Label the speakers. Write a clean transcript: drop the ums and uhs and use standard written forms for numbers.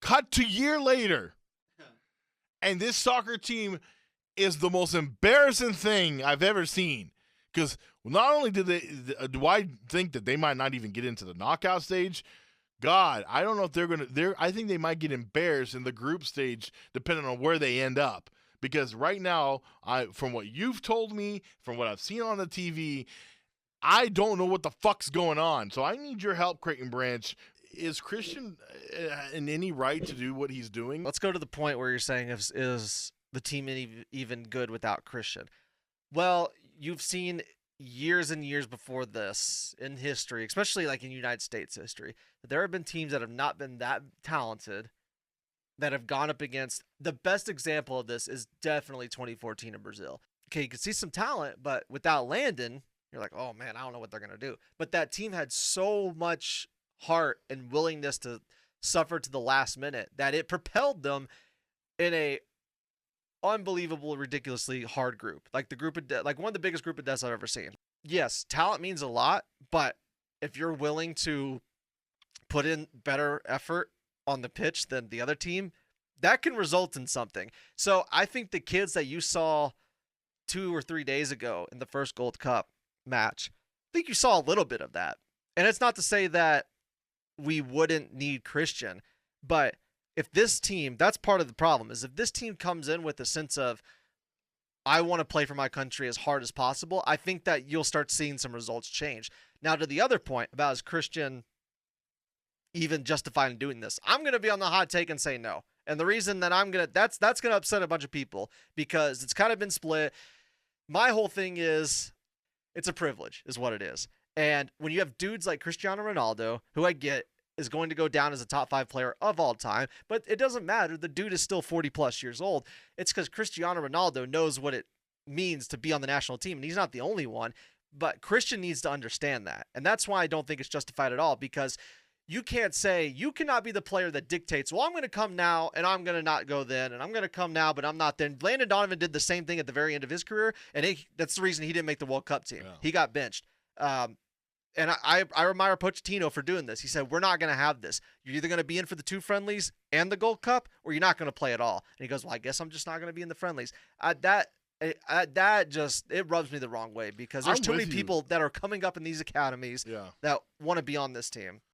Speaker 1: Cut to year later. And this soccer team is the most embarrassing thing I've ever seen. Because not only do I think that they might not even get into the knockout stage, God, I don't know if they're going to. I think they might get embarrassed in the group stage, depending on where they end up. Because right now, from what you've told me, from what I've seen on the TV, I don't know what the fuck's going on. So I need your help, Creighton Branch. Is Christian in any right to do what he's doing?
Speaker 2: Let's go to the point where you're saying is the team even good without Christian? Well, you've seen years and years before this in history, especially like in United States history, that there have been teams that have not been that talented that have gone up against. The best example of this is definitely 2014 in Brazil. Okay, you can see some talent, but without Landon, you're like, oh man, I don't know what they're going to do. But that team had so much heart and willingness to suffer to the last minute that it propelled them in a unbelievable, ridiculously hard group. Like the group of like one of the biggest group of deaths I've ever seen. Yes, talent means a lot, but if you're willing to put in better effort on the pitch than the other team, that can result in something. So I think the kids that you saw 2 or 3 days ago in the first Gold Cup match, I think you saw a little bit of that. And it's not to say that we wouldn't need Christian, but if this team, that's part of the problem, is if this team comes in with a sense of, I want to play for my country as hard as possible, I think that you'll start seeing some results change. Now, to the other point about is Christian even justified in doing this, I'm going to be on the hot take and say no. And the reason that that's going to upset a bunch of people because it's kind of been split. My whole thing is it's a privilege is what it is. And when you have dudes like Cristiano Ronaldo, who I get is going to go down as a top 5 player of all time, but it doesn't matter. The dude is still 40 plus years old. It's because Cristiano Ronaldo knows what it means to be on the national team. And he's not the only one, but Christian needs to understand that. And that's why I don't think it's justified at all, because you can't say, you cannot be the player that dictates, well, I'm going to come now and I'm going to not go then, and I'm going to come now, but I'm not then. Landon Donovan did the same thing at the very end of his career, and that's the reason he didn't make the World Cup team. Yeah. He got benched. And I admire Pochettino for doing this. He said, we're not going to have this. You're either going to be in for the 2 friendlies and the Gold Cup, or you're not going to play at all. And he goes, well, I guess I'm just not going to be in the friendlies. That just, it rubs me the wrong way, because there's too many people that are coming up in these academies that want to be on this team.